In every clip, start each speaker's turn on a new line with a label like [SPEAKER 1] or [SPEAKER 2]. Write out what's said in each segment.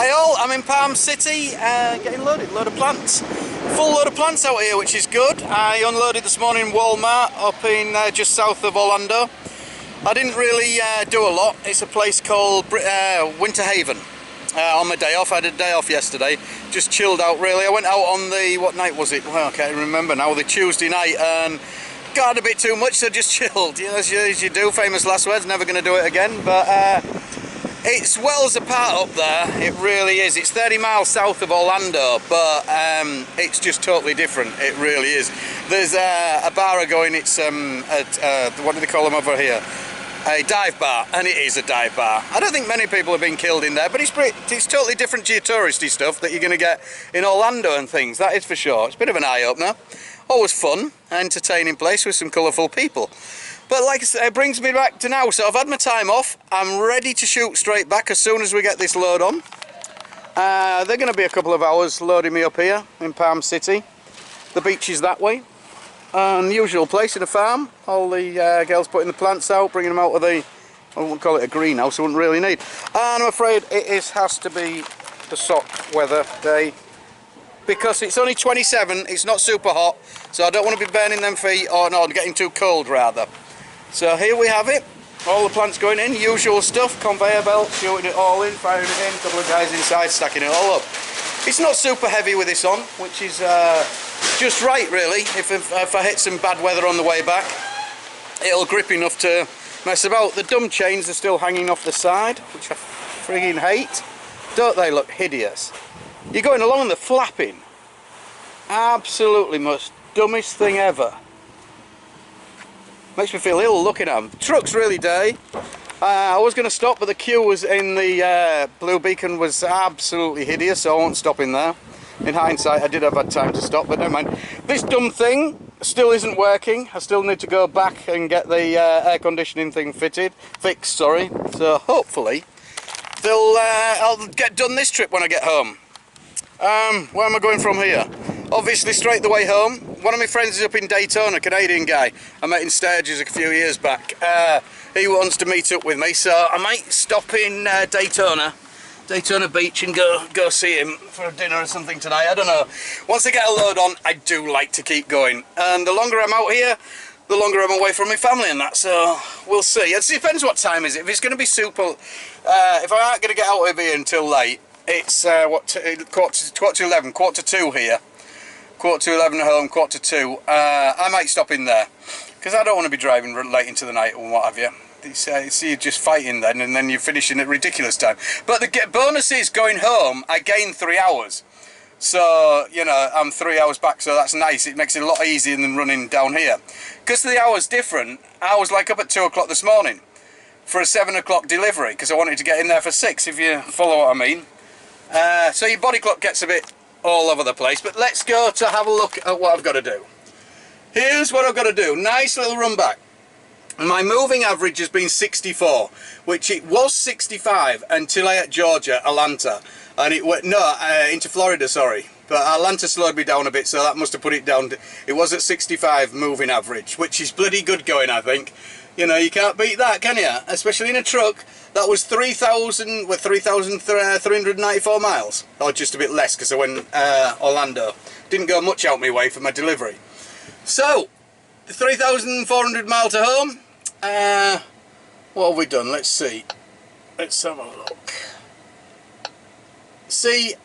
[SPEAKER 1] Hi all, I'm in Parm City, getting loaded, load of plants. Full load of plants out here, which is good. I unloaded this morning in Walmart up in just south of Orlando. I didn't really do a lot. It's a place called Winter Haven. On my day off, I had a day off yesterday. Just chilled out really. I went out on the, what night was it? Well, I can't remember now, the Tuesday night, and got a bit too much, so just chilled. You know, as you do, famous last words, never going to do it again. But it's wells apart up there, it really is. It's 30 miles south of Orlando, but it's just totally different, it really is. There's a bar going, it's what do they call them over here? A dive bar, and it is a dive bar. I don't think many people have been killed in there, but it's totally different to your touristy stuff that you're going to get in Orlando and things, that is for sure. It's a bit of an eye-opener. Always fun, entertaining place with some colourful people. But like I said, it brings me back to now, so I've had my time off. I'm ready to shoot straight back as soon as we get this load on. They're going to be a couple of hours loading me up here in Parm City. The beach is that way. Unusual place in a farm. All the girls putting the plants out, bringing them out of the, I wouldn't call it a greenhouse, I wouldn't really need. And I'm afraid has to be the sock weather day. Because it's only 27, it's not super hot, so I don't want to be burning them feet, or no, getting too cold rather. So here we have it, all the plants going in, usual stuff, conveyor belt, shooting it all in, firing it in, a couple of guys inside stacking it all up. It's not super heavy with this on, which is just right really. If I hit some bad weather on the way back, it'll grip enough to mess about. The dumb chains are still hanging off the side, which I friggin' hate. Don't they look hideous? You're going along and they're flapping. Absolutely most dumbest thing ever. Makes me feel ill looking at them. The truck's really dirty. I was going to stop, but the queue was in the blue beacon was absolutely hideous, so I won't stop in there. In hindsight, I did have had time to stop, but never mind. This dumb thing still isn't working. I still need to go back and get the air conditioning thing fixed, sorry. So hopefully I'll get done this trip when I get home. Where am I going from here? Obviously straight the way home. One of my friends is up in Daytona, a Canadian guy I met in Sturgis a few years back. He wants to meet up with me, so I might stop in Daytona Beach and go see him for dinner or something tonight. I don't know. Once I get a load on, I do like to keep going, and the longer I'm out here, the longer I'm away from my family and that, so we'll see. It depends what time is it. If it's going to be super, if I aren't going to get out of here until late, it's quarter to 11, quarter to 2 here. Quarter to 11 at home, quarter to 2. I might stop in there because I don't want to be driving late into the night or what have you. See, you're just fighting then, and then you're finishing at ridiculous time. But the bonus is going home, I gain 3 hours. So, you know, I'm 3 hours back, so that's nice. It makes it a lot easier than running down here. Because the hour's different, I was like up at 2 o'clock this morning for a 7 o'clock delivery because I wanted to get in there for 6, if you follow what I mean. So your body clock gets a bit all over the place, but let's go to have a look at what I've got to do. Here's what I've got to do. Nice little run back. My moving average has been 64, which it was 65 until I hit Georgia, Atlanta, and it went into Florida, sorry, but Atlanta slowed me down a bit, so that must have put it down. It was at 65 moving average, which is bloody good going, I think. You know, you can't beat that, can you? Especially in a truck. That was 3,394 miles, or just a bit less because I went Orlando. Didn't go much out my way for my delivery. So, 3,400 miles to home. What have we done? Let's see. Let's have a look. See,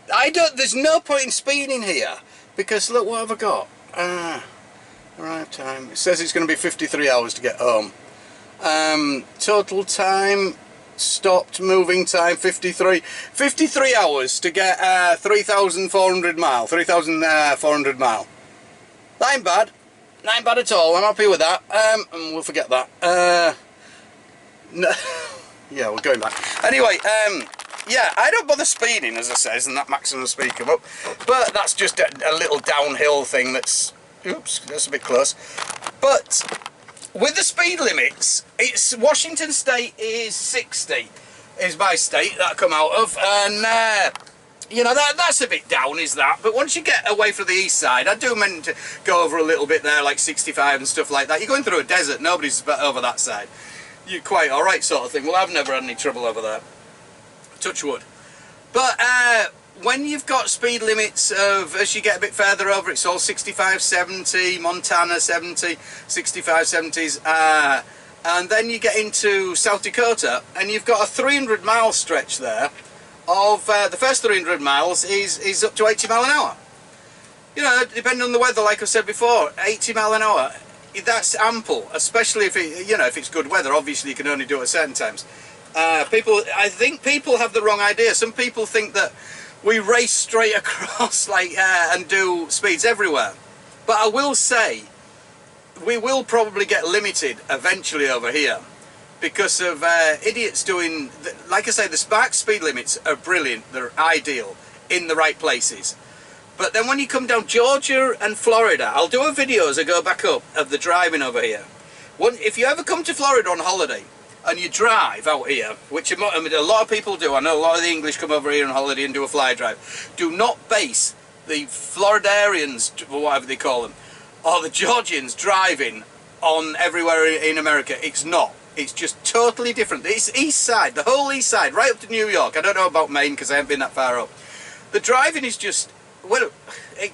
[SPEAKER 1] there's no point in speeding here because look what have I got. Arrive time. It says it's going to be 53 hours to get home. Total time. Stopped moving time 53 hours to get 3,400 mile. That ain't bad at all. I'm happy with that. And we'll forget that. No, yeah, we're going back anyway. Yeah, I don't bother speeding, as I says, and that maximum speed come up, but that's just a little downhill thing. That's, oops, that's a bit close. But with the speed limits, it's Washington State is 60, is my state that I come out of, and you know, that's a bit down, is that? But once you get away from the east side, I do mean to go over a little bit there, like 65 and stuff like that. You're going through a desert, nobody's over that side. You're quite alright sort of thing. Well, I've never had any trouble over there. Touch wood. But when you've got speed limits of, as you get a bit further over, it's all 65, 70, Montana 70, 65, 70s, and then you get into South Dakota, and you've got a 300-mile stretch there of, the first 300 miles is up to 80 mile an hour. You know, depending on the weather, like I said before, 80 mile an hour, that's ample, especially if it, you know, if it's good weather. Obviously you can only do it at certain times. I think people have the wrong idea. Some people think that we race straight across and do speeds everywhere. But I will say, we will probably get limited eventually over here because of idiots doing, like I say, the spark speed limits are brilliant, they're ideal in the right places. But then when you come down Georgia and Florida, I'll do a video as I go back up of the driving over here. If you ever come to Florida on holiday and you drive out here, which a lot of people do, I know a lot of the English come over here on holiday and do a fly drive, do not base the Floridarians, or whatever they call them, or the Georgians driving on everywhere in America. It's not. It's just totally different. It's east side, the whole east side, right up to New York. I don't know about Maine because I haven't been that far up. The driving is just, well,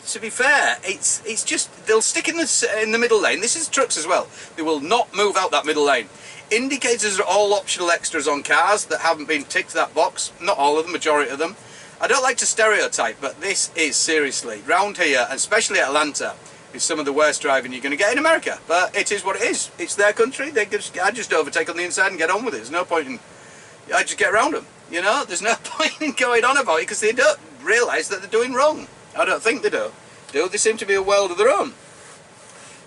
[SPEAKER 1] to be fair, it's just, they'll stick in the middle lane. This is trucks as well. They will not move out that middle lane. Indicators are all optional extras on cars that haven't been ticked that box. Not all of them, majority of them. I don't like to stereotype, but this is seriously, round here, and especially Atlanta, is some of the worst driving you're going to get in America. But it is what it is. It's their country. I just overtake on the inside and get on with it. There's no point in, I just get around them. You know, there's no point in going on about it because they don't realise that they're doing wrong. I don't think they do. They seem to be a world of their own.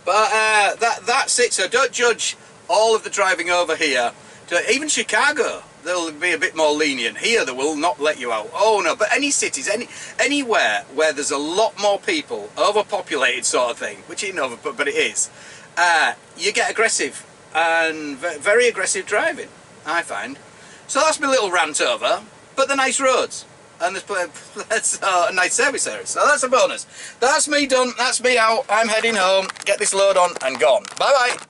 [SPEAKER 1] But that's it. So don't judge all of the driving over here. Even Chicago, they'll be a bit more lenient. Here they will not let you out. Oh no, but any cities, anywhere where there's a lot more people, overpopulated sort of thing, which isn't over, but it is, you get aggressive and very aggressive driving, I find. So that's my little rant over, but the nice roads. And there's a nice service area, so that's a bonus. That's me done, that's me out, I'm heading home, get this load on and gone. Bye bye.